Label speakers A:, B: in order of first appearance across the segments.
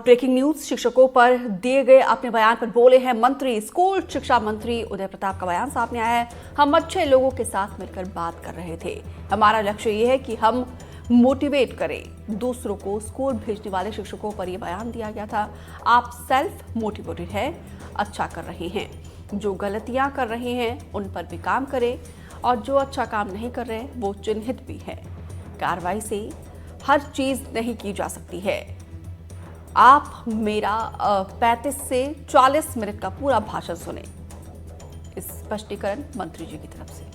A: Breaking news. शिक्षकों पर दिए गए अपने बयान पर बोले हैं मंत्री। स्कूल शिक्षा मंत्री उदय प्रताप का बयान सामने आया है। हम अच्छे लोगों के साथ मिलकर बात कर रहे थे। हमारा लक्ष्य ये है कि हम मोटिवेट करें दूसरों को। स्कूल भेजने वाले शिक्षकों पर यह बयान दिया गया था। आप सेल्फ मोटिवेटेड है, अच्छा कर रहे हैं। जो गलतियां कर रहे हैं उन पर भी काम करें और जो अच्छा काम नहीं कर रहे वो चिन्हित भी है। कार्रवाई से हर चीज नहीं की जा सकती है। आप मेरा 35 से 40 मिनट का पूरा भाषण सुने। इस स्पष्टीकरण मंत्री जी की तरफ से।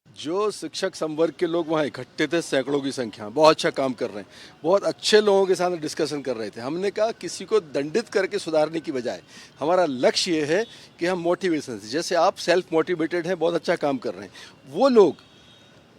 B: जो शिक्षक संवर्ग के लोग वहाँ इकट्ठे थे, सैकड़ों की संख्या, बहुत अच्छा काम कर रहे हैं, बहुत अच्छे लोगों के साथ डिस्कशन कर रहे थे। हमने कहा किसी को दंडित करके सुधारने की बजाय हमारा लक्ष्य ये है कि हम मोटिवेशन से, जैसे आप सेल्फ मोटिवेटेड हैं, बहुत अच्छा काम कर रहे हैं, वो लोग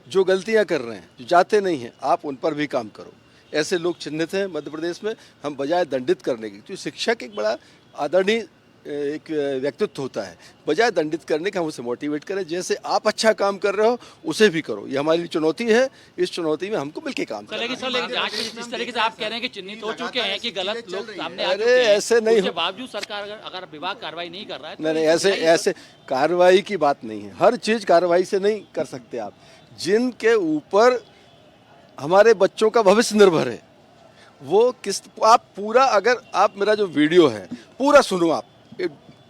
B: जो गलतियां कर रहे हैं, जो जाते नहीं हैं, आप उन पर भी काम करो। ऐसे लोग चिन्हित हैं मध्य प्रदेश में। हम बजाय दंडित करने की, क्योंकि शिक्षक एक बड़ा आदरणीय एक व्यक्तित्व होता है, बजाय दंडित करने का हम उसे मोटिवेट करें। जैसे आप अच्छा काम कर रहे हो उसे भी करो। ये हमारी चुनौती है। इस चुनौती में हमको मिलकर काम करना है।
C: जिस तरीके से आप कह रहे हैं कि चिन्हित हो चुके हैं कि गलत लोग सामने आ चुके
B: अरे
C: हैं,
B: ऐसे नहीं
C: उसके बावजूद सरकार अगर विभाग कार्रवाई नहीं कर रहा है तो
B: नहीं, ऐसे कार्रवाई की बात नहीं है। हर चीज कार्रवाई से नहीं कर सकते आप। जिनके ऊपर हमारे बच्चों का भविष्य निर्भर है वो किस, आप पूरा, अगर आप मेरा जो वीडियो है पूरा सुनो, आप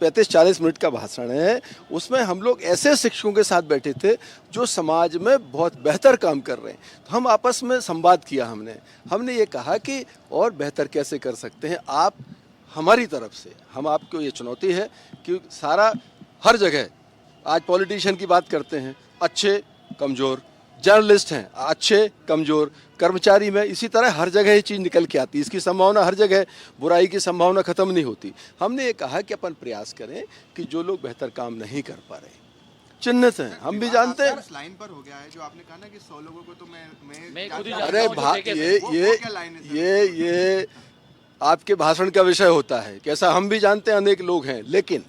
B: 35-40 मिनट का भाषण है, उसमें हम लोग ऐसे शिक्षकों के साथ बैठे थे जो समाज में बहुत बेहतर काम कर रहे हैं। तो हम आपस में संवाद किया। हमने ये कहा कि और बेहतर कैसे कर सकते हैं आप हमारी तरफ से। हम आपको ये चुनौती है कि सारा हर जगह आज पॉलिटिशियन की बात करते हैं, अच्छे कमज़ोर, जर्नलिस्ट हैं अच्छे कमज़ोर, कर्मचारी में इसी तरह हर जगह ये चीज़ निकल के आती है। इसकी संभावना हर जगह, बुराई की संभावना ख़त्म नहीं होती। हमने ये कहा कि अपन प्रयास करें कि जो लोग बेहतर काम नहीं कर पा रहे, चिन्हित हैं, हम भी जानते हैं।
D: लाइन पर हो गया है जो आपने कहा ना कि 100 लोगों को तो मैं
C: खुद ही
B: अरे ये आपके भाषण का विषय होता है। कैसा हम भी जानते हैं अनेक लोग हैं, लेकिन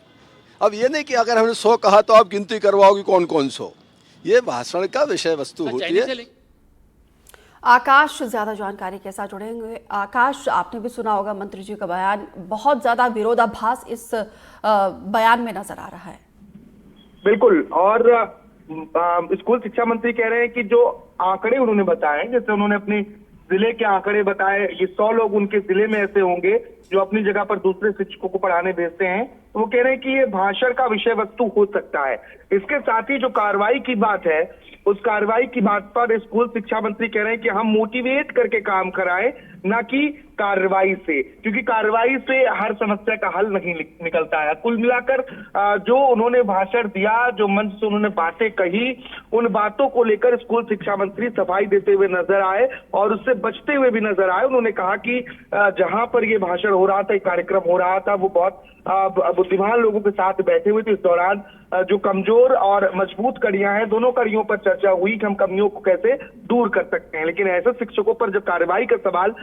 B: अब ये नहीं कि अगर हमने 100 कहा तो आप गिनती करवाओगे कौन कौन 100। ये भाषण का विषय वस्तु होती है।
A: आकाश ज्यादा जानकारी के साथ जुड़ेंगे। आकाश, आपने भी सुना होगा मंत्री जी का बयान। बहुत ज्यादा विरोधाभास इस बयान में नजर आ रहा है।
E: बिल्कुल। और स्कूल शिक्षा मंत्री कह रहे हैं कि जो आंकड़े उन्होंने बताए, जैसे उन्होंने अपने जिले के आंकड़े बताए, ये 100 लोग उनके जिले में ऐसे होंगे जो अपनी जगह पर दूसरे शिक्षकों को पढ़ाने भेजते हैं। तो वो कह रहे हैं कि ये भाषण का विषय वस्तु हो सकता है। इसके साथ ही जो कार्रवाई की बात है, उस कार्रवाई की बात पर स्कूल शिक्षा मंत्री कह रहे हैं कि हम मोटिवेट करके काम कराएं, ना कि कार्रवाई से, क्योंकि कार्रवाई से हर समस्या का हल नहीं निकलता है। कुल मिलाकर जो उन्होंने भाषण दिया, जो मंच से उन्होंने बातें कही, उन बातों को लेकर स्कूल शिक्षा मंत्री सफाई देते हुए नजर आए और उससे बचते हुए भी नजर आए। उन्होंने कहा कि जहां पर ये भाषण हो रहा था, एक कार्यक्रम हो रहा था, वो बहुत बुद्धिमान लोगों के साथ बैठे हुए थे। इस दौरान जो कमजोर और मजबूत कड़ियां हैं, दोनों कड़ियों पर चर्चा हुई कि हम कमियों को कैसे दूर कर सकते हैं। लेकिन ऐसे शिक्षकों पर जब कार्रवाई का सवाल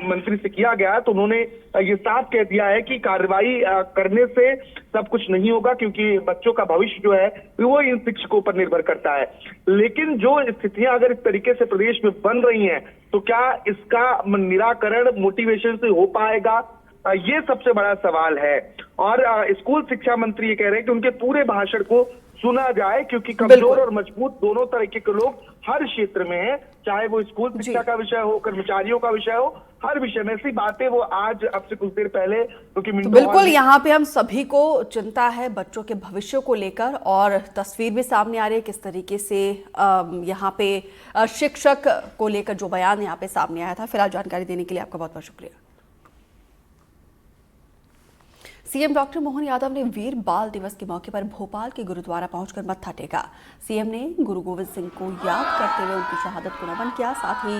E: मंत्री से किया गया तो उन्होंने ये साफ कह दिया है कि कार्रवाई करने से सब कुछ नहीं होगा, क्योंकि बच्चों का भविष्य जो है वो इन शिक्षकों पर निर्भर करता है। लेकिन जो स्थितियां अगर इस तरीके से प्रदेश में बन रही हैं तो क्या इसका निराकरण मोटिवेशन से हो पाएगा, ये सबसे बड़ा सवाल है। और स्कूल शिक्षा मंत्री ये कह रहे हैं कि उनके पूरे भाषण को सुना जाए, क्योंकि कमजोर और मजबूत दोनों तरीके के लोग हर क्षेत्र में हैं, चाहे वो स्कूल शिक्षा का विषय हो, कर्मचारियों का विषय हो, हर विषय में ऐसी बातें वो आज अब से कुछ देर पहले, क्योंकि
A: तो बिल्कुल यहाँ पे हम सभी को चिंता है बच्चों के भविष्य को लेकर, और तस्वीर भी सामने आ रही है किस तरीके से यहाँ पे शिक्षक को लेकर जो बयान यहाँ पे सामने आया था। फिलहाल जानकारी देने के लिए आपका बहुत बहुत शुक्रिया। सीएम डॉक्टर मोहन यादव ने वीर बाल दिवस के मौके पर भोपाल के गुरुद्वारा पहुंचकर मत्था टेका। सीएम ने गुरु गोविंद सिंह को याद करते हुए उनकी शहादत को नमन किया। साथ ही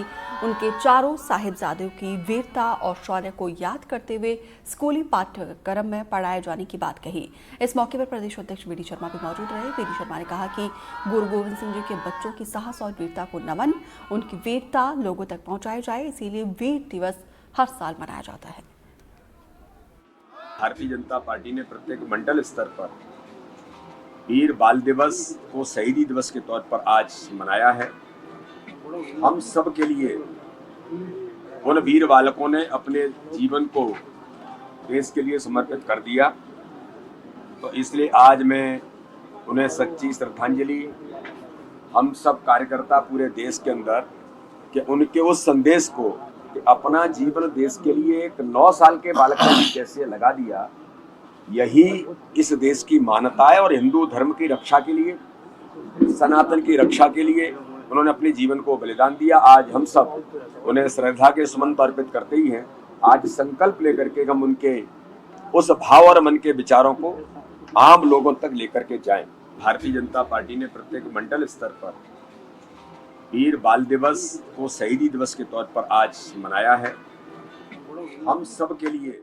A: उनके चारों साहिबजादों की वीरता और शौर्य को याद करते हुए स्कूली पाठ्यक्रम में पढ़ाए जाने की बात कही। इस मौके पर प्रदेश अध्यक्ष वी डी शर्मा भी मौजूद रहे। वी डी शर्मा ने कहा कि गुरु गोविंद सिंह जी के बच्चों की साहस और वीरता को नमन, उनकी वीरता लोगों तक पहुंचाई जाए, इसीलिए वीर दिवस हर साल मनाया जाता है।
F: भारतीय जनता पार्टी ने प्रत्येक मंडल स्तर पर वीर बाल दिवस को शहीदी दिवस के तौर पर आज मनाया है। हम सब के लिए उन वीर बालकों ने अपने जीवन को देश के लिए समर्पित कर दिया। तो इसलिए आज मैं उन्हें सच्ची श्रद्धांजलि, हम सब कार्यकर्ता पूरे देश के अंदर, कि उनके उस संदेश को कि अपना जीवन देश के लिए एक 9 साल के बालक ने भी कैसे लगा दिया, यही इस देश की मान्यता है। और हिंदू धर्म की रक्षा के लिए, सनातन की रक्षा के लिए उन्होंने अपने जीवन को बलिदान दिया। आज हम सब उन्हें श्रद्धा के सुमन अर्पित करते ही हैं। आज संकल्प लेकर के हम उनके उस भाव और मन के विचारों को आम लोगों तक लेकर के जाएं। भारतीय जनता पार्टी ने प्रत्येक मंडल स्तर पर वीर बाल दिवस को शहीदी दिवस के तौर पर आज मनाया है। हम सब के लिए